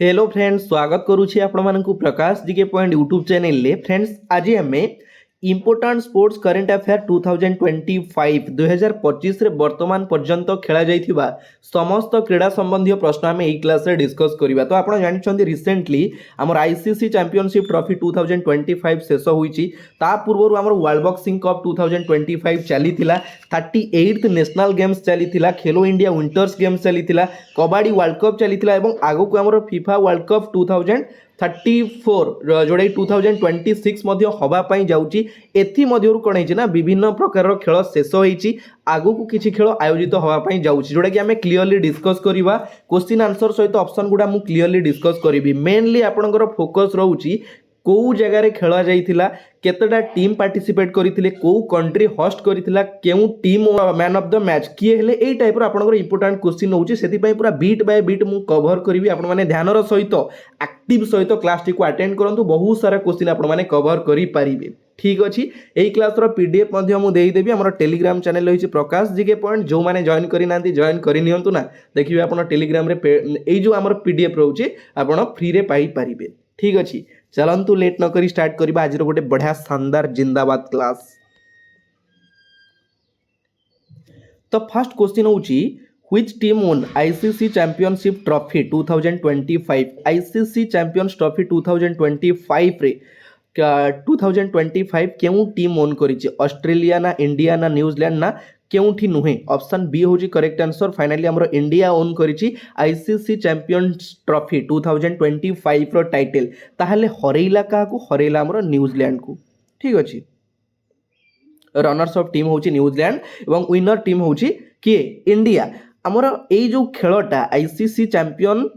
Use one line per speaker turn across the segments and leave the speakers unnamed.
Hello friends, स्वागत करुछि आपमनकु प्रकाश GK point YouTube channel ले। Friends, आज आमे इम्पोर्टाट स्पोर्ट्स करेंट अफेयर 2025 2025 रे वर्तमान पर्यंत खेला जाइथिबा समस्त क्रीड़ा संबंधी प्रश्न आमे एई क्लास रे डिस्कस करिबा। तो आपण जानिछन्ती रिसेंटली हमर आईसीसी चैंपियनशिप ट्रॉफी 2025 शेष होईची। ता पूर्वरु हमर वर्ल्ड बॉक्सिंग कप 2025 चलीथिला, 38th नेशनल गेम्स चलीथिला, खेलो इंडिया विंटर्स गेम्स चलीथिला, कबड्डी वर्ल्ड कप चलीथिला एवं आगु हमर फीफा वर्ल्ड कप 2034 जोड़ा 2026 हवा पाई जाउची। एथि मध्यरु कोन है ना विभिन्न प्रकार खेल शेष होईची, आगु को किछि खेल आयोजित हवा पाई जाउची, जोड़ा कि हमें क्लियरली डिस्कस करिवा। क्वेश्चन आंसर सहित ऑप्शन गुडा मु क्लियरली डिस्कस करिवि। मेनली आपनकर फोकस रहउची को जगह खेला जाइथिला, केतेटा टीम पार्टिसिपेट करथिले, को कंट्री होस्ट करथिला, केउ team man of the match किए हेले, एई टाइप रो आपनकर इंपोर्टेंट क्वेश्चन होउची। सेति पई पूरा बीट बाय बीट मु कवर करिवि। आपण माने ध्यानर सहित एक्टिव सहित क्लास टी को अटेंड करंतु, बहुत सारा क्वेश्चन आपण माने कवर करि पारिबे। ठीक अछि, एई क्लास रो पीडीएफ मध्ये मु देई देबी। हमर टेलीग्राम चैनल रहिछि प्रकाश जीके पॉइंट, जो माने जॉइन करि नांती जॉइन करि नियंतु ना। देखिबे आपण टेलीग्राम रे एई जो हमर पीडीएफ रहउछि आपण फ्री रे पाई पारिबे। ठीक अछि, चलंतु लेट न करी स्टार्ट करिबा आज गोटे बढ़िया शानदार जिंदाबाद क्लास। तो फर्स्ट क्वेश्चन होची, which team won ICC championship trophy 2025? ICC champions trophy 2025 रे 2025 केउ टीम ओन करिछि? ऑस्ट्रेलिया ना, इंडिया ना, न्यूजीलैंड ना, केउठी नुहे? ऑप्शन बी होची करेक्ट आंसर। फाइनली हमरो इंडिया ओन करिछि आईसीसी चैंपियंस ट्रॉफी 2025 रो टाइटल। ताहले हरेइला काकू? हरेइला हमरो न्यूजीलैंड को। ठीक अछि, रनर्स ऑफ टीम होची न्यूजीलैंड एवं विनर टीम होची के इंडिया। हमरो एई जो खेलटा आईसीसी चैंपियन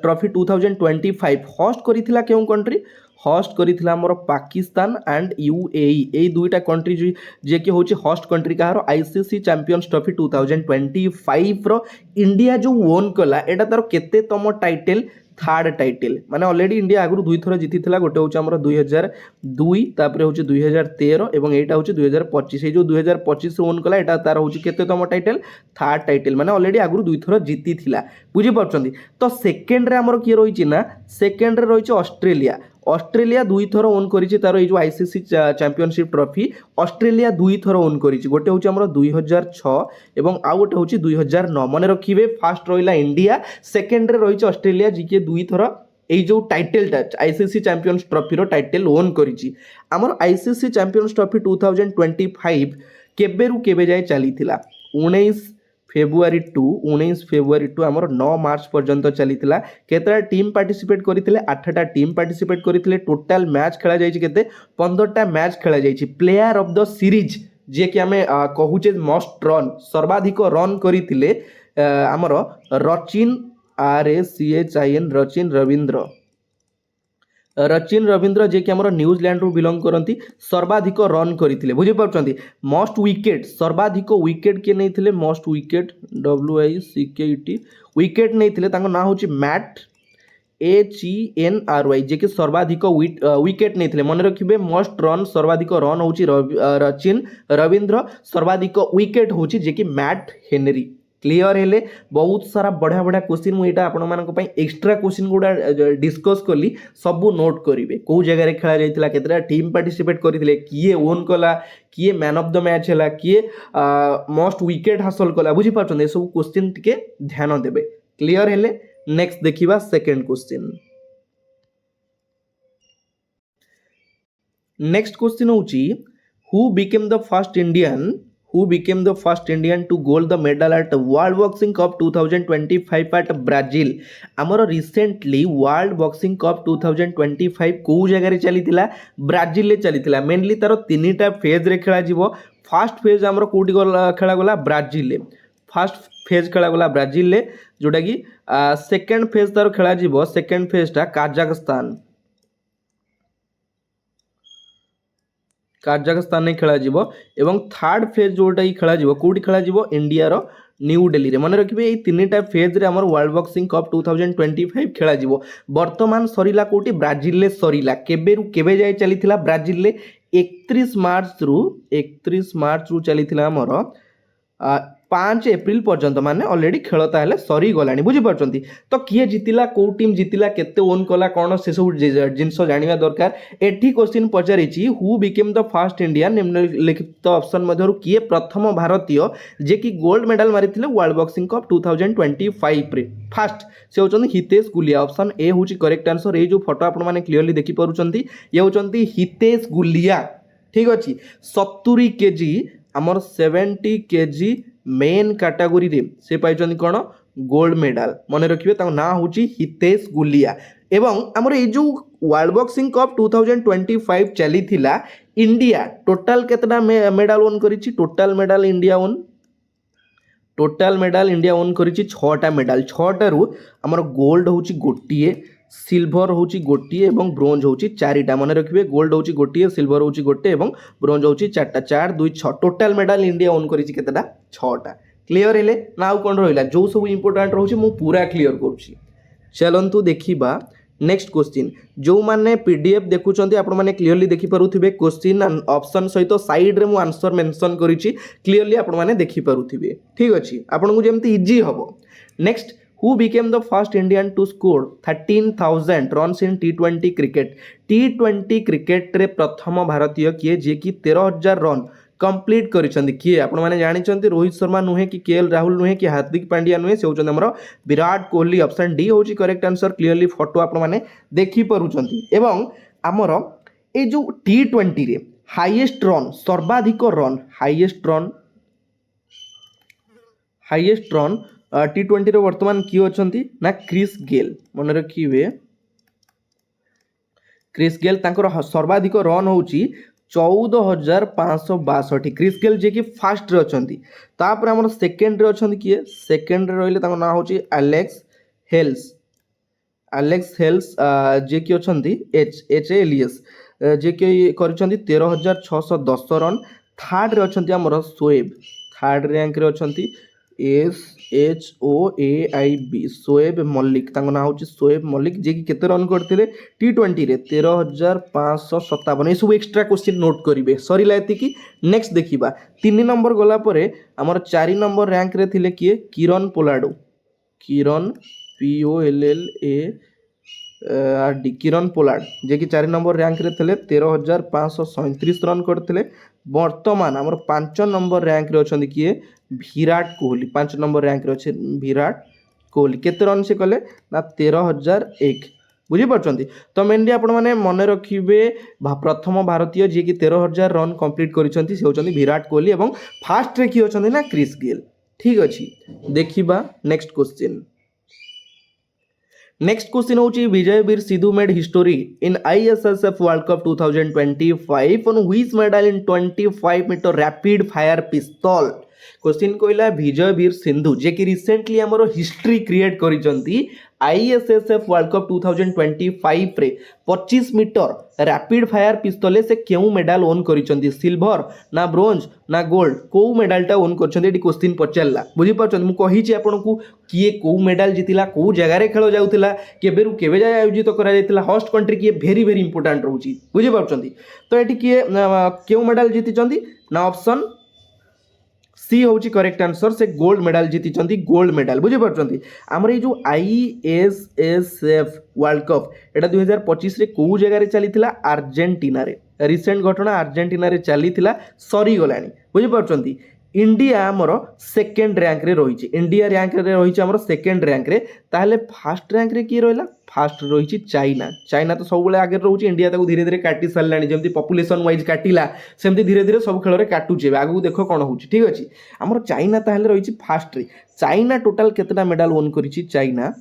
ट्रॉफी 2025 होस्ट करिथिला केउ कंट्री? होस्ट करिथिला हमरो पाकिस्तान एंड यूएई। एई दुईटा कंट्री जे के होची होस्ट कंट्री कहारो आईसीसी चैंपियंस ट्रॉफी 2025 रो। इंडिया जो वोन कला एटा तार केते तम टाइटल? Third title. माने ऑलरेडी इंडिया आगु दुई थर जीतिथिला। गोटे होची हमरो 2002, तापरे होची 2013 एवं एटा होची 2025। ए जो 2025 रो वोन कला एटा तार होची केते तम टाइटल? Third title. माने ऑलरेडी आगु दुई थर जीतिथिला। बुझी परछंती? तो सेकंड रे हमरो की रहिछि ना, सेकंड रे रहिछि ऑस्ट्रेलिया। ऑस्ट्रेलिया दुई थर ओन करिछि तार ए जो आईसीसी चैंपियनशिप ट्रॉफी। ऑस्ट्रेलिया दुई थर ओन करिछि। गोटे होछि हमरो 2006 एवं आ गोटे होछि 2009। माने रखिबे, फर्स्ट रहिला इंडिया, सेकंड रे रहिछि ऑस्ट्रेलिया जिके दुई थर एई जो टाइटलटा आईसीसी चैंपियंस ट्रॉफी रो टाइटल ओन करिछि। हमर आईसीसी चैंपियंस ट्रॉफी 2025 केबेरु केबे जाय चलीथिला? 19 फेब्रुआरी टू हमर 9 मार्च पर्यंत चलीथिला। केतरा टीम पार्टिसिपेट करिथिले? 8टा टीम पार्टिसिपेट करिथिले। टोटल मैच खेला जायछि केते? 15टा मैच खेला जायछि। प्लेयर ऑफ द सीरीज जे कि हमें कहूचे मोस्ट रन, सर्वाधिक रन करिथिले हमर रचिन RACHIN रचिन रविंद्र। रचिन रविंद्र जे कि हमर न्यूजीलैंड रो बिलोंग करंती, सर्वाधिक रन करिथिले। बुझि पाउछंती? मोस्ट विकेट, सर्वाधिक विकेट के नैथिले? मोस्ट विकेट WICKET विकेट नैथिले। तांको ना होची मैट HENRY जे कि सर्वाधिक विकेट नैथिले। मन रखिबे, मोस्ट रन सर्वाधिक रन होची रचिन रविंद्र, सर्वाधिक विकेट होची जे कि मैट हेनरी। क्लियर हेले? बहुत सारा बढ़िया बढ़िया क्वेश्चन मु एटा आपण मानक पई एक्स्ट्रा क्वेश्चन गुडा डिस्कस करली, सब नोट करिवे। को जगह रे खेला जाइतिला, केतरा टीम पार्टिसिपेट करिथिले, किए ओन कला, किए मैन ऑफ द मैच हैला, किए मोस्ट विकेट हासिल कला। बुझि पाछन? ए सब क्वेश्चन टिके ध्यान देबे। क्लियर हेले? नेक्स्ट देखिबा सेकंड क्वेश्चन। नेक्स्ट क्वेश्चन होची, who became the first Indian to gold the medal at world boxing cup 2025 at Brazil? आमर रिसेंटली वर्ल्ड बॉक्सिंग कप 2025 को जगह रे चलीथिला? ब्राजिल रे चलीथिला। मेनली तार तीनटा फेज रे खेला जिवो। फर्स्ट फेज हमर कोठी खेला गला? ब्राजिल रे। फर्स्ट फेज खेला गला ब्राजिल रे, जोटा कि सेकंड फेज तार खेला जिवो। सेकंड फेजटा काजाखस्तान ने खेला जिवो एवं थर्ड फेज जोटा ही खेला जिवो कोठी खेला जिवो? इंडिया रो न्यू दिल्ली रे। मन रखिबे, ए तीनटा फेज रे हमर वर्ल्ड बॉक्सिंग कप 2025 खेला जिवो। वर्तमान सरीला कोठी? ब्राजिल रे सरीला। केबेरु केबे जाय चलीथिला? ब्राजिल रे 31 मार्च रु चलीथिला हमर 5 एप्रिल पर्यंत माने ऑलरेडी खेल ताहले सरी गलानी बुझी पारछंती। तो किए जितिला को टीम जितिला केते ओन कला कोन से सब जिंस जानिबा दरकार। एठी क्वेश्चन पचारिछि who became the first Indian निम्नलिखित ऑप्शन मध्यरु किए प्रथम भारतीय जे कि गोल्ड मेडल मारिथिले वर्ल्ड बॉक्सिंग कप 2025 रे फर्स्ट से होचंती हितेश गुलिया। ऑप्शन ए होची करेक्ट आंसर। ए जो फोटो आपण माने क्लियरली देखि पारुचंती ये होचंती हितेश गुलिया ठीक अछि। 70 केजी आमर 70 केजी मेन कैटेगरी रे से पाइछंती कोन गोल्ड मेडल मन रखिबे ता ना होची हितेश गुलिया। एवं आमर ए जो वर्ल्ड बॉक्सिंग कप 2025 चली थिला इंडिया टोटल केतना मेडल ओन करिछि। टोटल मेडल इंडिया ओन करिछि 6टा मेडल। 6टा रु आमर गोल्ड होची गोटिए सिल्वर होची गोटिए एवं ब्रोंज होची 4टा मन रखिबे। गोल्ड होची गोटिए सिल्वर होची गोटे एवं ब्रोंज होची 4टा 4 2 6 टोटल मेडल इंडिया ओन करिछि केतेटा 6टा। क्लियर हेले ना आउ कोन रहिला जो सब इंपोर्टेंट रहउछि मु पूरा क्लियर करूछि। चलंतु देखिबा नेक्स्ट क्वेश्चन जो माने पीडीएफ देखुचंती आपण माने क्लियरली देखि पारुथिबे क्वेश्चन ऑप्शन सहित साइड रे मु आंसर मेंशन करिछि क्लियरली आपण माने देखि पारुथिबे ठीक अछि आपण को जेमति इजी हबो। Next who became the first Indian to score 13,000 runs in T20 क्रिकेट। T20 क्रिकेट रे प्रथम भारतीय किए जे कि 13,000 रन कंप्लीट करिसंती किए आपण माने जानिचंती रोहित शर्मा नुहे कि केएल राहुल नुहे कि हार्दिक पांड्या नुहे से होचंती हमर विराट कोहली। ऑप्शन डी होची करेक्ट आंसर। क्लियरली फोटो आपण माने देखि पारुचंती। एवं हमर ए जो T20 रे हाईएस्ट रन सर्वाधिक रन हाईएस्ट रन T20 रे वर्तमान किए अछंती ना क्रिस गेल मन रखिबे। क्रिस गेल तांकर सर्वाधिक रन होची 14,562। क्रिस गेल जे कि फर्स्ट रे अछंती। तापर हमर सेकंड रे अछंती किए सेकंड रे रहिले तांको ना होची एलेक्स हेल्स जे कि अछंती एच एलियस जे कि करिसंती 13,610 रन। थर्ड रे अछंती हमर शोएब थर्ड रैंक रे अछंती SHOAIB शोएब मल्लिक तांको ना होची शोएब मल्लिक जे कि केते रन करथिले T20 रे 13,557। ए सब एक्स्ट्रा क्वेश्चन नोट करिवे सरीला एति कि नेक्स्ट देखिबा 3 नंबर गला परे हमर 4 नंबर रैंक रे थिले किए किरण पोलाडो किरण पोलाड जे कि 4 नंबर रैंक रे थिले 13,537 रन करथिले। वर्तमान हमर 5 नंबर रैंक रे अछंती किए विराट कोहली 5 नंबर रैंक रे अछि विराट कोहली केते रन से कले ना 13,001 बुझी पारछंती। तो मेनली आपण माने मने रखिबे प्रथम भारतीय जे कि 13,000 रन कंप्लीट करिसंती से होचंती विराट कोहली एवं फास्ट रे की होचंती ना क्रिस गेल ठीक अछि। देखिबा नेक्स्ट क्वेश्चन। नेक्स्ट क्वेश्चन होची Vijayveer Sidhu made history in ISSF world cup 2025 on which medal in 25 meter rapid fire pistol. Question कहला विजयवीर सिंधु जे कि रिसेंटली हमरो हिस्ट्री क्रिएट करिसंती ISSF वर्ल्ड कप 2025 रे 25 मीटर रैपिड फायर पिस्तौल से केउ मेडल ओन करिसंती सिल्वर ना ब्रोंज ना गोल्ड को मेडलटा ओन करछंती एटी क्वेश्चन पचारला बुझी पारछन मु कहिछि आपनकू किए को मेडल जितिला को जगह रे खेल जाउतिला केबे रु केबे जाय आयोजित करा जायतिला होस्ट कंट्री किए वेरी वेरी इंपोर्टेंट रहउची बुझी पारछंती। तो एटी किए केउ मेडल जितिचंती ना ऑप्शन सी होची करेक्ट आंसर से गोल्ड मेडल जीतिचंती गोल्ड मेडल बुझी पारछंती। हमर ए जो ISSF वर्ल्ड कप एटा 2025 रे को जगह रे चलीथिला अर्जेंटीना रे रिसेंट घटना अर्जेंटीना रे चलीथिला सरी गलानी बुझी पारछंती। इंडिया हमर सेकंड रैंक रे रहिछि इंडिया रैंक रे रहिछि हमर सेकंड रैंक रे ताहले फर्स्ट रैंक रे की रहला फर्स्ट रहिछि चाइना तो सब बेले आगे रहउछि इंडिया ताको धीरे धीरे काटी सारलानी जेमति पॉपुलेशन वाइज काटिला सेमति धीरे धीरे सब खेल रे काटुचे आगु देखो कोन होछि ठीक अछि। हमर चाइना ताहले रहिछि फर्स्ट रे। चाइना टोटल केतेटा मेडल ओन करिछि चाइना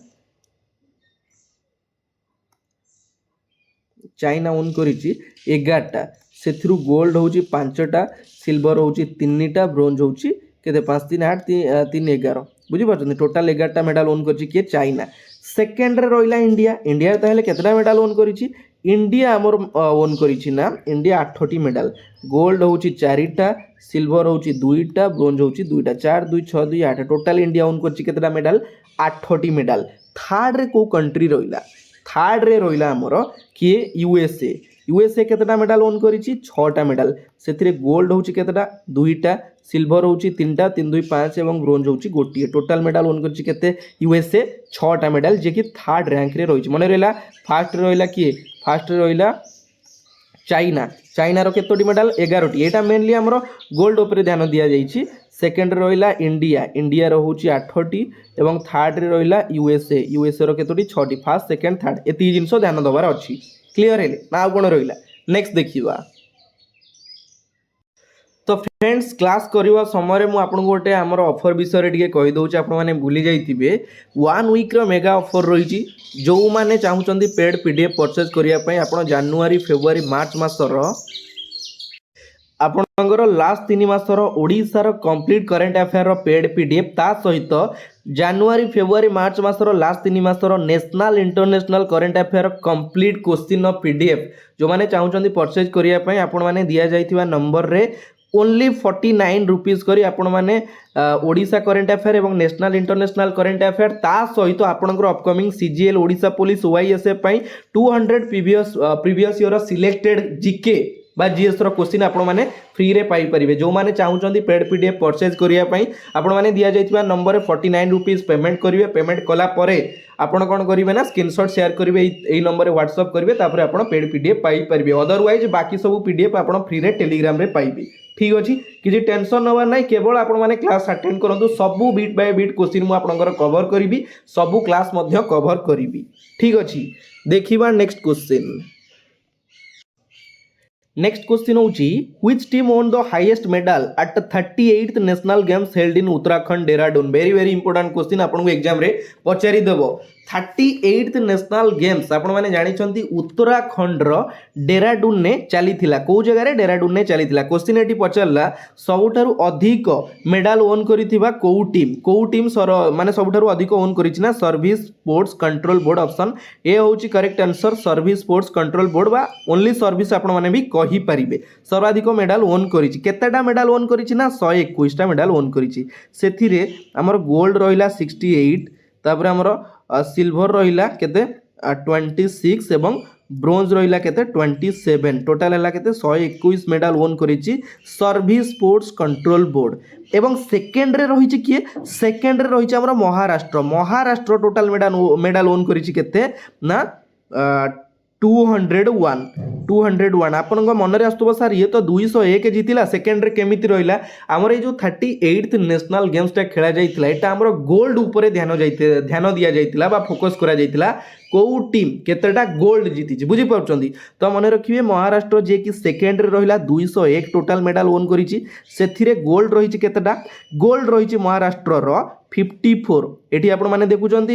ओन करिछि 11टा सेथिरु गोल्ड होछि 5टा सिल्वर होछि 3टा ब्रोंज होछि केते 5 3 8 3 11 बुझी पारछन टोटल 11टा मेडल ओन करछि के चाइना। सेकंड रे रहिला इंडिया ताहले केतेटा मेडल ओन करिछि इंडिया हमर ओन करिछि ना इंडिया 8टी मेडल गोल्ड होछि 4टा सिल्वर होछि 2टा ब्रोंज होछि 2टा 4 2 6 2 8 टोटल इंडिया ओन करछि केतेटा मेडल 8टी मेडल। थर्ड रे को कंट्री रहिला थर्ड रे रहिला हमर किए USA यूएसए केतेटा मेडल ओन करिछि 6टा मेडल से गोल्ड होउछि केतेटा 2टा सिल्वर होउछि 3टा 3 2 5 एवं ब्रोंज होउछि गोटिए टोटल मेडल ओन करिछि केते यूएसए 6टा मेडल जे कि थर्ड रैंक रे रहिछि मने रहला फास्ट रहला किए फास्ट रहला चाइना चाइना रो केतोटी मेडल 11टी एटा मेनली हमरो गोल्ड ऊपर ध्यान दिया जाइछि सेकेंड रहिला इंडिया इंडिया रो होउछि 8टी एवं थर्ड रे रहिला यूएसए रो केतोटी 6टी फर्स्ट सेकेंड थर्ड एती जिंस ध्यान दबार अछि क्लियर हेले ना कोन रहिला नेक्स्ट देखिबा तो फ्रेंड्स क्लास करवा समय मु आपन गोटे हमर ऑफर विषय रे कहि दउछि आपण माने भूली जाइथिबे 1 वीक रो मेगा ऑफर रहिछि जो माने चाहुचंदी पेड पीडीएफ परचेज करिया पई आपण जनवरी फेब्रुआरी मार्च मासर आपणकर लास्ट 3 मासर ओडिशार कंप्लीट करंट अफेयर रो पेड पीडीएफ ता सहित जनवरी फेब्रुआरी मार्च मासर लास्ट 3 मासर national international current affair complete question of PDF जो माने चाहुचंदी परचेज करिया पई आपण माने दिया जाइथिबा नंबर रे ओनली 49 रुपीज करी आपण माने ओडिशा करंट अफेयर एवं नेशनल इंटरनेशनल करंट अफेयर ता सहित आपणकर upcoming CGL Odisha police OISF पई 200 प्रीवियस ईयर सिलेक्टेड जीके बा जीएस रो क्वेश्चन आपण माने फ्री रे पाई परिबे जो माने चाहुचंदी पेड पीडीएफ परचेज करिया पई आपण माने दिया जाइथिबा नंबर रे 49 रुपीज पेमेंट करिवे पेमेंट कला परे आपण कोन करिवे ना स्क्रीनशॉट शेयर करिवे एई नंबर रे व्हाट्सएप करिवे तापर आपण पेड पीडीएफ पाई परिबे अदरवाइज बाकी सब पीडीएफ आपण फ्री रे टेलीग्राम रे पाइबे ठीक अच्छी किसी टेंशन नवा ना केवल आपण माने क्लास अटेंड करंतु सबु बीट बाय बीट क्वेश्चन मु आपनकर कवर करिवि सबु क्लास मध्य कवर करिवि ठीक अच्छी देखिबा नेक्स्ट क्वेश्चन होची which team own the highest medal at 38th national games held in Uttarakhand Dehradun very important question आपन को एग्जाम रे पचारि देबो 38th नेशनल गेम्स आपण माने जानि छंती उत्तराखंड रो डेराडून ने चली थिला को जगह रे डेराडून ने चली थिला क्वेश्चन एटी पचरला सबुठारु अधिक मेडल ओन करिथिबा को टीम माने सबुठारु अधिक ओन करिछि ना service sports control board option A होची correct answer service sports control board बा ओनली सर्विस आपण माने भी कहि परिबे सर्वाधिक मेडल ओन करिछि केतेटा मेडल ओन करिछि ना 121 टा मेडल ओन करिछि सेथिरे हमर गोल्ड रहिला 68 तापर हमर सिल्वर रहिला केते 26 एवं ब्रोंज रहिला केते 27 टोटल हला केते 121 मेडल ओन करिछि सर्विस स्पोर्ट्स कंट्रोल बोर्ड एवं सेकेंड रे रहिछि किए सेकेंड रे रहिछि हमर महाराष्ट्र टोटल मेडल ओन करिछि केते ना 201 आपन मन रे आस्तबो सर ये तो 201 जीतिला सेकेंड रे केमिति रहिला हमर ए जो 38th नेशनल गेम्स टा खेला जाइतिला एटा हमर गोल्ड ऊपर ध्यान दिया जाइतिला बा फोकस करा जाइतिला को टीम केतेटा गोल्ड जीति बुझी पाउछंदी तो मन रखिबे महाराष्ट्र जे कि सेकेंड रे रहिला 201 टोटल मेडल ओन करिछि सेथिरे गोल्ड रहिछि केतेटा गोल्ड रहिछि महाराष्ट्र रो 54 एठी आपण माने देखुचंती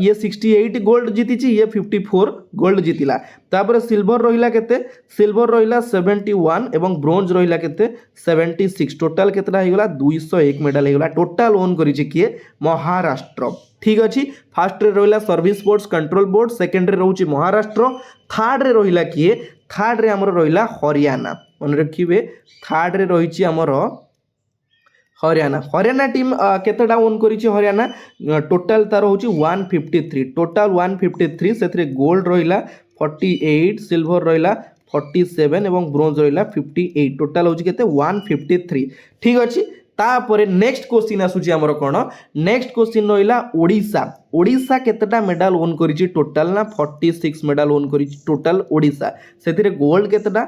ये 68 गोल्ड जीतिछि ये 54 गोल्ड जीतिला तापर सिल्वर रहिला केते सिल्वर रहिला 71 एवं ब्रोंज रहिला केते 76 टोटल केतेटा हेगला 201 मेडल हेगला टोटल ओन करिछि किए महाराष्ट्र ठीक अच्छी फास्ट रे रहिला service sports control board second रे रहउछि महाराष्ट्र थर्ड रे रहिला किए थर्ड रे हमर रहिला हरियाणा मन रखिबे थर्ड रे रहिछि हमर हरियाणा टीम केतेटा ओन करिछि हरियाणा टोटल तार होछि 153 टोटल 153 सेथरे गोल्ड रहिला 48 सिल्वर रहिला 47 एवं ब्रोंज रहिला 58 टोटल होछि केते 153 ठीक अछि तापरे नेक्स्ट क्वेश्चन आसुची हमर कोन नेक्स्ट क्वेश्चन रहिला ओडिशा केतेटा मेडल ओन करिछि टोटल ना 46 मेडल ओन करिछि टोटल ओडिशा सेथिरे गोल्ड केतेटा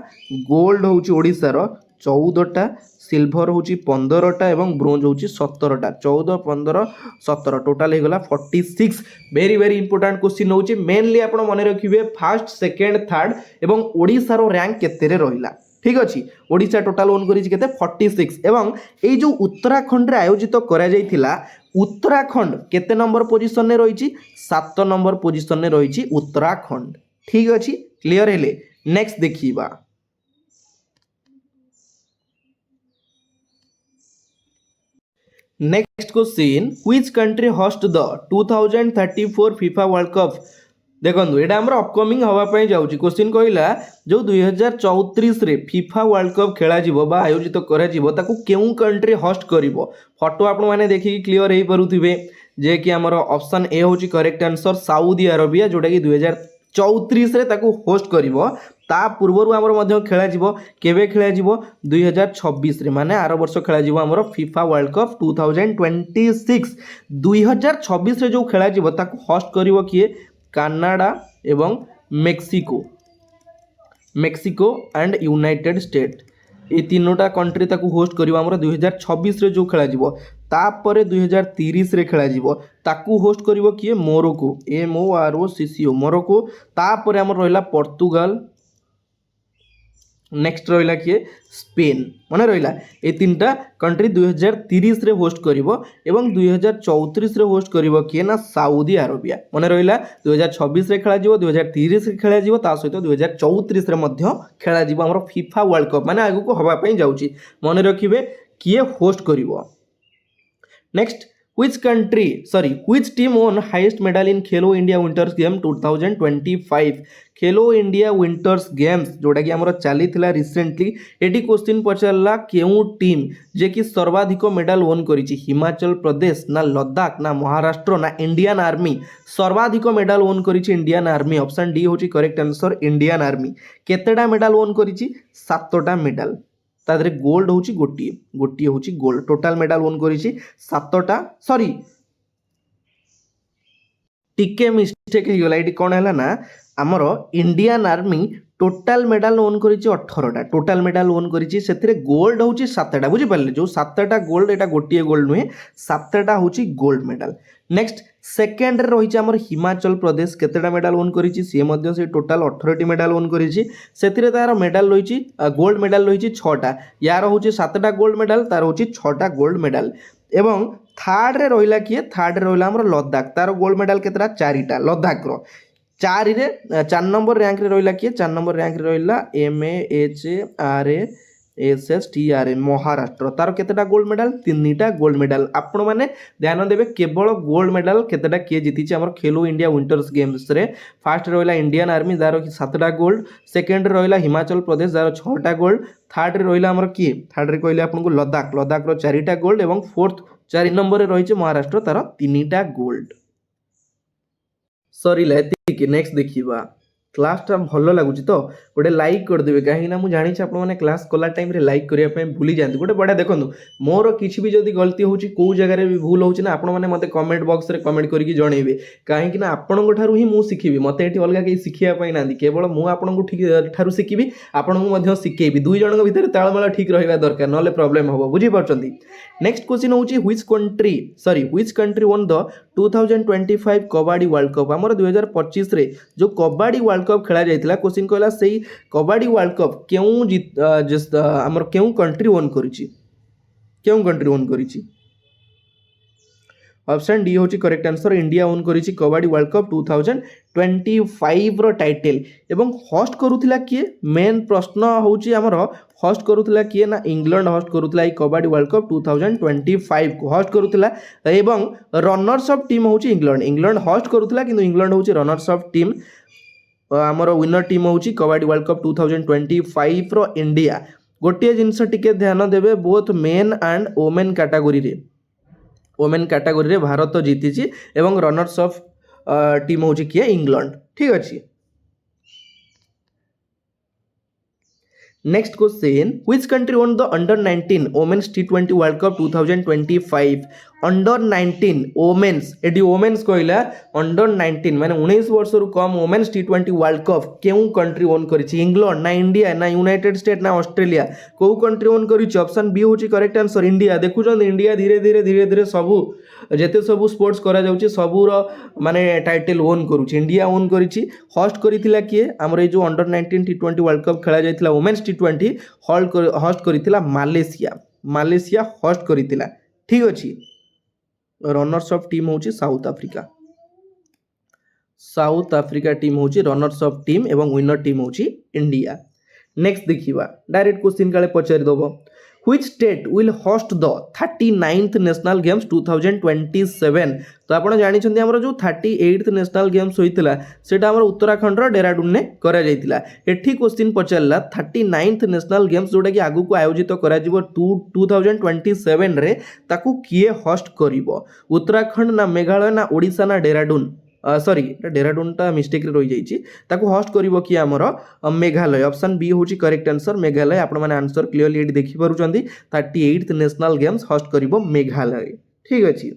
गोल्ड होछि ओडिसा रो 14टा सिल्वर होछि 15टा एवं ब्रोंज होछि 17टा 14 15 17 टोटल हे गला 46 वेरी इंपोर्टेंट क्वेश्चन होछि मेनली आपण मने रखिबे फर्स्ट सेकंड थर्ड एवं ओडिसा रो रैंक केते रे रहिला ठीक अच्छी ओडिशा टोटल ओन करिछि केते 46 एवं एई जो उत्तराखंड रे आयोजित करा जाइथिला उत्तराखंड केते नंबर पोजीशन ने रहिछि 7 नंबर पोजीशन ने रहिछि उत्तराखंड ठीक अच्छी क्लियर हेले नेक्स्ट देखिबा next question which country host the 2034 FIFA world cup देखो यहाँ आम अपकमिंग हाँपाई जाऊँगी क्वेश्चन कहला जो 2034 रे फीफा वर्ल्ड कप खेला बा आयोजित करूँ कंट्री होस्ट कर फोटो आपण मैंने देखिए क्लीयर हो पारे जे कि आमर ऑप्शन ए हूँ करेक्ट आंसर सऊदी अरबिया जोटा कि 2034 ତାକୁ ହୋଷ୍ଟ କରିବ। ତା ପୂର୍ବରୁ ଆମର ମଧ୍ୟ ଖେଳାଯିବ କେବେ ଖେଳାଯିବ 2026ରେ ମାନେ ଆର ବର୍ଷ ଖେଳାଯିବ ଆମର ଫିଫା ୱାର୍ଲଡ କପ୍ 2026। 2026ରେ ଯେଉଁ ଖେଳାଯିବ ତାକୁ ହୋଷ୍ଟ କରିବ କିଏ କାନାଡ଼ା ଏବଂ ମେକ୍ସିକୋ ଆଣ୍ଡ ୟୁନାଇଟେଡ୍ ଷ୍ଟେଟ୍ এই তিনোটা कंट्री ताकू होस्ट करिवो हमर 2026 रे जो खेला जिवो तापर 2030 रे खेला जिवो ताकू होस्ट करिवो किए मोरोको MOROCCO मोरोको तापर हमर रहला पोर्तुगाल नेक्स्ट रहिला किए स्पेन माने रहिला ए तीनटा कंट्री 2030 रे होस्ट करिवो एवं 2034 रे होस्ट करिवो किए ना सऊदी अरेबिया माने रहिला 2026 रे खेला जिवो 2030 रे खेला जिवो ता सहित 2034 रे मध्य खेला जिवो हमर फीफा वर्ल्ड कप माने आगु को हवा पई जाउची माने रखिबे किए होस्ट करिवो। Next which team won highest medal in Khelo India winters game 2025 Khelo India winters games जोटा कि आमर चली रिसेंटली एटी क्वेश्चन पचारला केउ टीम जे कि सर्वाधिक मेडल ओन करिछि हिमाचल प्रदेश ना लद्दाख ना महाराष्ट्र ना इंडियन आर्मी सर्वाधिक मेडल ओन करिछि इंडियन आर्मी ऑप्शन डी होछि करेक्ट आंसर इंडियन आर्मी केतेटा मेडल ओन करिछि 7टा मेडल तादरे गोल्ड होची गोटिए होची गोल्ड टोटल मेडल ओन करिछि 7टा सॉरी टिके मिस्टेक हे गला एटी कोन हैला ना हमर Indian army total medal won करिछि 18टा टोटल मेडल ओन करिछि सेथिरे गोल्ड होची 7टा बुझि पाले जो 7टा गोल्ड एटा गोटिए गोल्ड नुहे 7टा होची गोल्ड मेडल। नेक्स्ट सेकेंड रे रहिछि हमर हिमाचल प्रदेश केतेटा मेडल ओन करिछि से मध्य से टोटल 18टी मेडल ओन करिछि सेथिरे तार मेडल रहिछि गोल्ड मेडल रहिछि 6टा यार होछि 7टा गोल्ड मेडल तार होछि 6टा गोल्ड मेडल एवं थर्ड रे रहिला किए थर्ड रे रहिला हमर लद्दाख तार गोल्ड मेडल केतेटा 4टा लद्दाख रो 4 रे 4 नंबर रैंक रे रहिला किए 4 नंबर रैंक रे रहिला MAHRASSTRA महाराष्ट्र तार केतेटा गोल्ड मेडल 3टा गोल्ड मेडल आपण माने ध्यान देबे केवल गोल्ड मेडल केतेटा किए जीतिछि हमर खेलो इंडिया विंटर्स गेम्स रे फर्स्ट रहिला इंडियन आर्मी दारो कि 7टा गोल्ड सेकंड रहिला हिमाचल प्रदेश दारो 6टा गोल्ड थर्ड रे रहिला हमर किए थर्ड रे कहले आपन को लद्दाख रो 4टा गोल्ड एवं फोर्थ 4 नंबर रे रहिছে महाराष्ट्र तार 3टा गोल्ड सॉरी लेतिक नेक्स्ट देखिबा क्लासटा भल लगुच तो गोटे लाइक करदेवे कहीं मुझे जानी आपने क्लास कला टाइम रे लाइक करने भूली जाते गोटे बढ़िया देखो मोर किसी भी जब गलती होची कौ जगह भी भूल होची ना आपण मैंने मत कमेंट बॉक्स रे कमेंट करके जनइबे कहीं आपण ठारू ही मुझे शिखी मत ये अलग कहीं शिखापी ना केवल मुझे ठीक ठारू शिखी आपण को शिखेबी दुई जन भितर तालमेल ठीक रहा दरकार ना प्रॉब्लम हम बुझीपार। नेक्स्ट क्वेश्चन होची which country won the 2025 kabaddi world cup आमर 2025 रे जो कबड्डी वर्ल्ड कप खेला जाइतिला क्वेश्चन कहला सेही कबड्डी वर्ल्ड कप केउ आमर केउ कंट्री ओन करिछि ऑप्शन डी होची करेक्ट आंसर इंडिया ओन करिछि कबड्डी वर्ल्ड कप 2025 रो टाइटल एवं होस्ट करूथिला किए मेन प्रश्न होची हमर होस्ट करूथिला किए ना इंग्लैंड होस्ट करूथिला ई कबड्डी वर्ल्ड कप 2025 को होस्ट करूथिला एवं रनर्स ऑफ टीम होची इंग्लैंड होस्ट करूथिला किंतु इंग्लैंड होची रनर्स ऑफ टीम आमर विनर टीम होची कबड्डी वर्ल्ड कप 2025 रो इंडिया गोटे जिनस टिके ध्यान देबे both men and women category रे भारत जीतीची एवं रनर्स ऑफ टीम होची किए इंग्लैंड ठीक अच्छे। Next question which country won the under 19 women's T20 world cup 2025 under 19 women's एडी वोमेन्स कहला अंडर 19 माने 19 वर्ष रु कम वोमेन्स T20 वर्ल्ड कप केउ कंट्री ओन करिछि इंग्लैंड ना इंडिया ना यूनाइटेड स्टेट ना ऑस्ट्रेलिया को कंट्री ओन करिछि ऑप्शन बी होछि करेक्ट आंसर इंडिया देखुछन इंडिया धीरे धीरे सबु जेते सबु स्पोर्ट्स करा जाउछि सबुर माने टाइटल ओन करूछि इंडिया ओन करिछि होस्ट करिथिला किए हमर ए जो अंडर 19 T20 वर्ल्ड कप खेला जाइथिला वोमेन्स T20 होस्ट करिथिला मालेशिया होस्ट करिथिला ठीक अछि। रनर्स ऑफ टीम होची साउथ अफ्रीका टीम होची रनर्स ऑफ टीम एवं विनर टीम होची इंडिया। नेक्स्ट देखिबा डायरेक्ट क्वेश्चन काले पचारि दबो which state will host the 39th national games 2027 तो आपण जानि छथि हमर जो 38th नेशनल गेम्स होइतिला सेटा हमर उत्तराखंड रो डेहराडून ने करा जाइतिला एठी क्वेश्चन पचारला 39th नेशनल गेम्स जोटा कि आगु को आयोजित करा जिवो 2027 रे ताकू किए होस्ट करिवो उत्तराखंड ना मेघालय ना ओडिशा ना डेहराडून सॉरी डेहराडूनटा मिस्टेक रही जाइए ताको होस्ट करिवो कि आमर मेघालय ऑप्शन बी होची करेक्ट आंसर मेघालय आपण माने आंसर क्लियरली एटी देखि पारुचंदी 38th नेशनल गेम्स होस्ट करिवो मेघालय ठीक अछि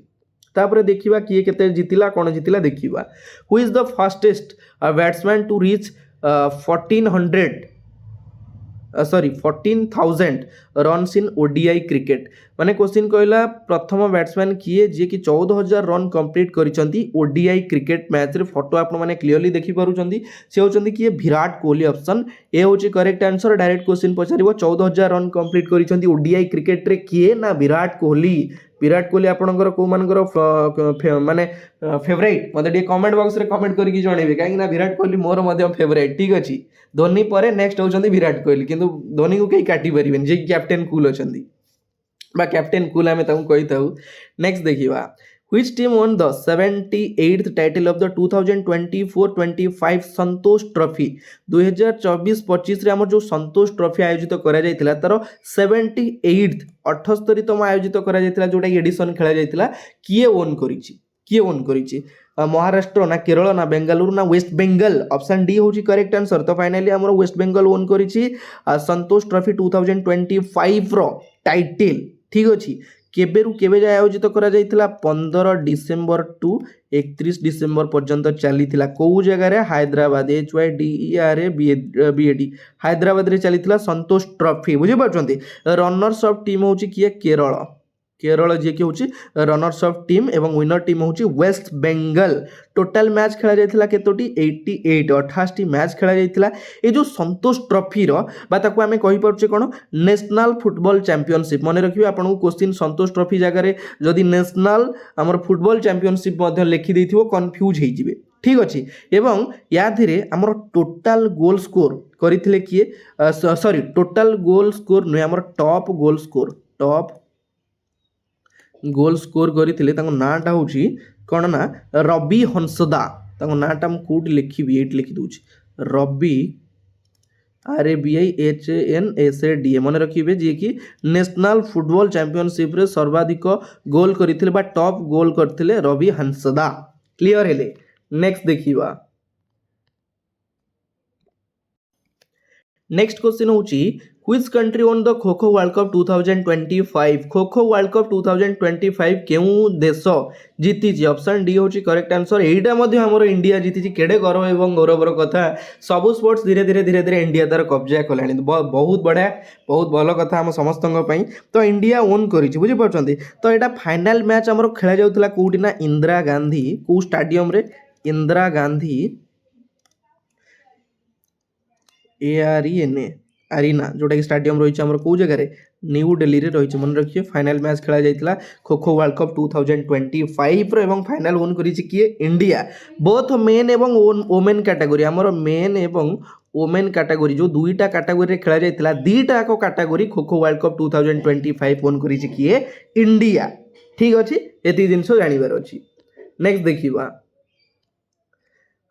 तापर देखिबा किए केते जितिला कोन जितिला देखिबा who is the fastest batsman to reach 14,000 runs in ODI cricket माने क्वेश्चन कहला प्रथम बैट्समैन किए जे कि 14,000 रन कंप्लीट करिसंती ओडीआई क्रिकेट मैच रे फोटो आपण माने क्लियरली देखि पारुचंदी से होचंदी कि विराट कोहली ऑप्शन ए होची करेक्ट आंसर डायरेक्ट क्वेश्चन पचारिबो 14,000 रन कंप्लीट करिसंती ओडीआई क्रिकेट रे किए ना विराट कोहली आपणकर कौ मानकर माने फेवरेट मते डी कमेंट बॉक्स रे कमेंट करके जणेबे काहे ना विराट कोहली मोर मध्य फेवरेट ठीक अछि धोनी परे नेक्स्ट होचंदी विराट कोहली किंतु धोनी को कहीं काटी परिबेन जे कैप्टेन कूल अछंदी बा कैप्टेन कूल आमे ताऊ कहिताऊ नेक्स्ट देखिबा Which team won the 78th title of the 2024-25 Santosh trophy 2024-25 रे हमर जो संतोष ट्रॉफी आयोजित करा जायतिला तार 78th 78तम आयोजित करा जायतिला जोटा एडिशन खेला जायतिला किए ओन करिछि महाराष्ट्र ना केरल ना बेंगालुरु ना वेस्ट बेंगल ऑप्शन डी होची करेक्ट आंसर तो फाइनली हमर वेस्ट बेंगल ओन करिछि संतोष ट्रॉफी 2025 रो टाइटल ठीक अछि केबेरु केबे जाय आयोजित करा जायतिला 15 डिसेंबर टू 31 डिसेंबर पर्यंत चलीथिला को जगह रे हैदराबाद HYDRABAD हैदराबाद रे चलीथिला संतोष ट्रॉफी बुझि पाछंती रनर्स ऑफ टीम होची किए केरल जे कि होची रनर्स ऑफ टीम एवं विनर टीम होची वेस्ट बेंगल टोटल मैच खेला जायतिला केतोटी 88 मैच खेला जायतिला ए जो संतोष ट्रॉफी रो बा ताको हमें कहि परछे कोन नेशनल फुटबॉल चैंपियनशिप मन रखियो आपन को क्वेश्चन संतोष ट्रॉफी जगह रे जदी नेशनल हमर फुटबॉल चैंपियनशिप मध्ये लिखि देथिवो कंफ्यूज हे जिवे ठीक अछि एवं या धीरे हमर टोटल गोल स्कोर करिथिले किए सॉरी टोटल गोल स्कोर नै हमर टॉप गोल स्कोर करते नाटा हूँ कौन ना रवि हंसदा नाटा मुझे कौट लिखी ये लिखी दूसरी रवि RABIHANSADA मन रखिए जी कि नेशनल फुटबॉल चैंपियनशिप रे सर्वाधिक गोल करथिले बा टॉप गोल करथिले रवि हंसदा क्लियर हेले नेक्स्ट देखिबा नेक्स्ट क्वेश्चन होची Which country won the Kho Kho World Cup 2025 Kho Kho World Cup 2025 केउ देश जीति जी ऑप्शन डी होची करेक्ट आंसर एटा मध्ये हमर इंडिया जीति जी केडे गर्व एवं गौरवर कथा सब स्पोर्ट्स धीरे धीरे इंडिया तार कब्जा कलानी बहुत बढ़िया बहुत भल कथा हम समस्तଙ୍କ ପାଇଁ तो इंडिया ओन करिछि बुझि परछंती तो एटा फाइनल मैच हमर खेला जाउतला कोउटी ना इंदिरा गांधी को स्टेडियम रे इंदिरा गांधी ARENA जोटा कि स्टेडियम रही है कौ जगह न्यू दिल्ली रे रही मन रखिए फाइनल मैच खेला जाइतिला खो खो वर्ल्ड कप 2025 रो एवं फाइनल ओन करिछि किए इंडिया बोथ मेन एवं वोमेन कैटेगरी हमर मेन एवं वोमेन कैटेगरी जो दुईटा कैटेगरी रे खेला जाइतिला दीटा को category kho kho world cup 2025 own करिछि किए इंडिया ठीक अछि एति जिंसो जानिबार अछि नेक्स्ट देखिबा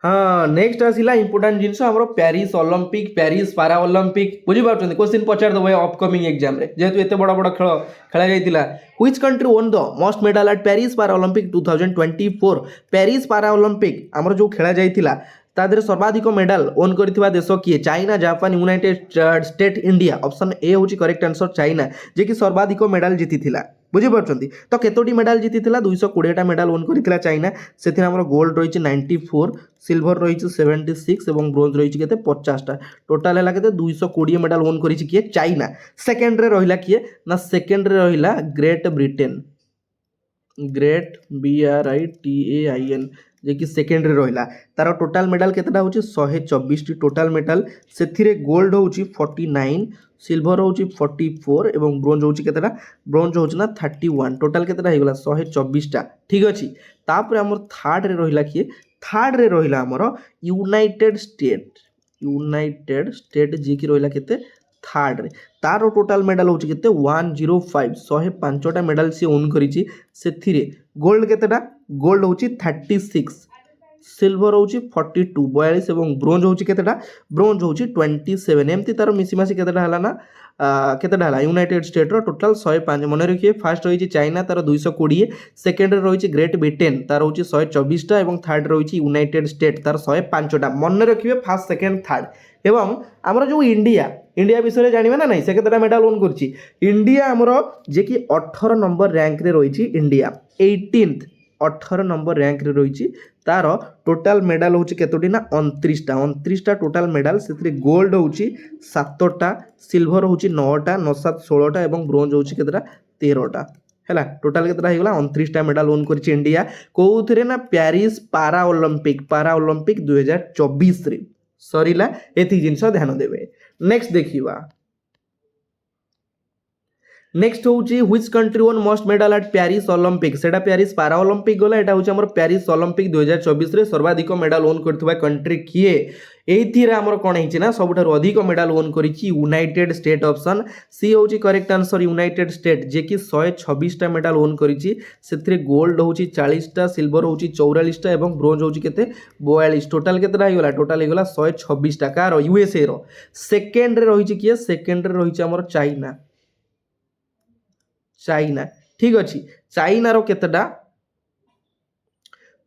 हाँ नेक्स्ट आसिला इंपोर्टेंट जिनस हमरो Paris Olympic Paris para Olympic बुझी पाउछन क्वेश्चन पचार दबो अपकमिंग एग्जाम रे जेतु एते बड़ा बड़ा खेल खेला जाइतिला which country won the most medal at Paris para Olympic 2024 Paris para Olympic हमरो जो खेला जाइतिला तादरे सर्वाधिक मेडल ओन करथिबा देश किए China Japan United state India option A होची करेक्ट आंसर चाइना जे कि सर्वाधिक मेडल जीतिथिला बुझी पारछंती तो केतोटी मेडल जीतिथिला 220टा मेडल ओन करथिला चाइना सेथिन हमर गोल्ड रहिछि 94 सिल्वर रहिछि 76 एवं ब्रोंज रहिछि केते 50टा टोटल हला केते 220 मेडल ओन करिछि किए चाइना सेकंड रे रहिला किए ना सेकंड रे रहिला ग्रेट ब्रिटेन ग्रेट BRITAIN जे कि सेकंड रे रहिला तार टोटल मेडल केतेटा होछि 124 टी टोटल मेडल सेथिरे गोल्ड होछि 49 सिल्वर होछि 44 एवं ब्रोंज होछि केतेटा ब्रोंज होछि ना 31 टोटल केतेटा हेगला 124 टा ठीक अछि तापर हमर थर्ड रे रहिला कि थर्ड रे रहिला हमर यूनाइटेड स्टेट जे कि रहिला केते थर्ड रे तार टोटल मेडल होछि केते 105 105टा मेडल से ओन करिछि सेथिरे गोल्ड केतेटा गोल्ड होछि 36 सिल्वर होची 42 42 এবং ব্রোঞ্জ होची केतेटा ब्रोंज होची 27 एमती तार मिसीमासी केतेटा हला ना केतेटा हला यूनाइटेड स्टेट रो टोटल 105 मन रखिए फास्ट रही चाइना तार 220 सेकेंड रही ग्रेट ब्रिटेन तार होची 124टा और थर्ड रही यूनाइटेड स्टेट तार 105टा मन रखिए फास्ट सेकेंड थर्ड एवं आमर जो इंडिया इंडिया विषय जानवे ना नहीं से केतेटा मेडल ओन करछि इंडिया आमर जे कि 18 नंबर रैंक रे रही इंडिया 18th 18 नंबर रैंक रे रही तार टोटाल मेडल होची केतोटी ना 29टा टोटाल मेडल से गोल्ड होची 7टा सिल्वर होची 9टा 9 7 16टा और ब्रोंज होची केतेटा 13टा है टोटाल केतेटा होगला 29टा मेडल ओन करछि इंडिया कोउथरे ना पेरिस पारा ओलंपिक 2024 रे सरीला एथि जिंस ध्यान देबे। नेक्स्ट देखिबा नेक्स्ट होची which country one most medal at Paris Olympic सेटा पेरिस पारा ओलंपिक गला एटा होची हमर पेरिस ओलंपिक 2024 रे सर्वाधिक मेडल ओन करथबा कंट्री किए एथिरे हमर कोन हिची ना सबठार अधिक मेडल ओन करिछि यूनाइटेड स्टेट ऑप्शन सी होची करेक्ट आंसर यूनाइटेड स्टेट जे कि 126टा मेडल ओन करिछि सेथिरे गोल्ड होची 40टा सिल्वर होची 44टा एवं ब्रोंज होची केते 42 टोटल केतेटा हिगला टोटल हिगला 126टा कार यूएसए रो सेकंड रे रहिछि किए सेकंड रे रहिछि हमर चाइना ठीक अच्छी चाइना रो केतेटा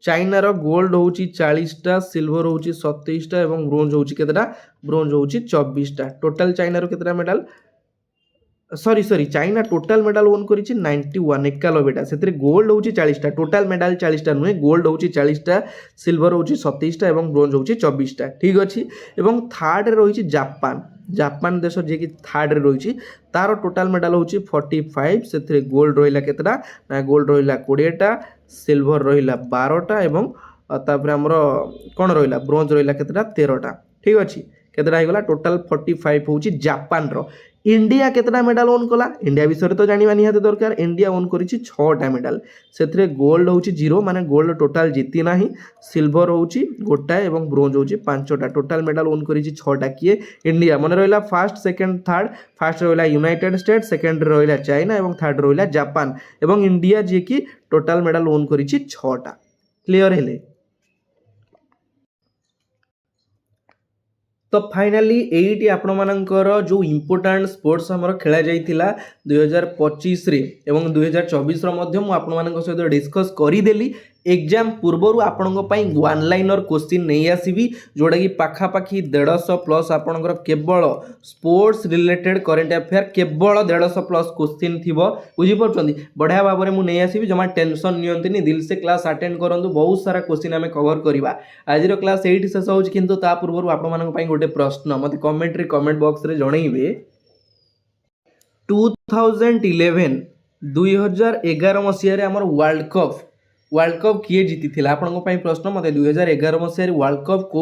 चाइना रो गोल्ड होची 40टा सिल्वर होची 27टा और ब्रोंज होची केतेटा ब्रोंज होची 24टा टोटल चाइना रो केतेटा medal sorry China total medal won करिछि 91 91टा सेतरे गोल्ड होची 40टा टोटल मेडल 40टा नुहे गोल्ड होची 40टा सिल्वर होची 27टा और ब्रोंज होची 24टा ठीक अच्छी एवं थर्ड रे रहिछि जापान देश जे कि थर्ड रे रहिछि तार टोटल मेडल होची 45 सेतरे गोल्ड रहिला केतेटा ना गोल्ड रहिला 20टा सिल्वर रहिला 12टा एवं तापर हमर कोन रहिला ब्रोंज रहिला केतेटा 13टा ठीक अच्छी केतेटा हिगला टोटल 45 होची जापान रो इंडिया केतेटा मेडल ओन कला इंडिया विषय तो जानिबा निहाते दरकार इंडिया ओन करिछि 6टा मेडल सेथरे गोल्ड होछि 0 माने गोल्ड टोटल जीति नाही सिल्वर होछि गोटाए एवं ब्रोंज होछि 5टा टोटल मेडल ओन करिछि 6टा किए इंडिया मन रहिला फर्स्ट सेकंड थर्ड फर्स्ट रहिला यूनाइटेड स्टेट सेकंड रहिला चाइना एवं थर्ड रहिला जापान एवं इंडिया जे कि टोटल मेडल ओन करिछि 6टा क्लियर हेले। तो फाइनाली एटी आपण मानकर जो इम्पोर्टाट स्पोर्ट्स आमर खेला जाइथिला 2025 रे एवं 2024 रो मध्य मु आपण मानक सहित डिस्कस करिदेली एग्जाम पूर्वर आपण वन लाइनर क्वेश्चन नहीं आसबि जोटा कि पाखापाखि 150 प्लस आपणकर केवल स्पोर्ट्स रिलेटेड करेन्ट अफेयर केवल 150 प्लस क्वेश्चन थिबो बुझीपार बढ़िया भाव में मुझे आसबि जमा टेंशन नियंतिनी दिल से क्लास अटेंड करंतु बहुत सारा क्वेश्चन आम कवर करवा आज क्लास एटी शेष हो किंतु ता पूर्व आपण गोटे प्रश्न मत कमेंट बॉक्स रे जनइबे 2011 2011 मसीह आमर वर्ल्ड कप किए जीति आपण प्रश्न मत 2011 मसीह वर्ल्ड कप कौ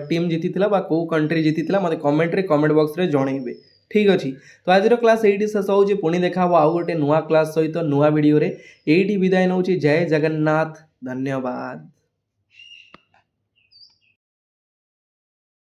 टीम जीति कौ कंट्री जीति मत कमेंट बॉक्स रे जनइबे ठीक अच्छे। तो आज क्लास एटी शेष हो पुणी देखा आउ गोटे नुआ क्लास सहित नुआ वीडियो रे एटी विदाय नौ जय जगन्नाथ धन्यवाद।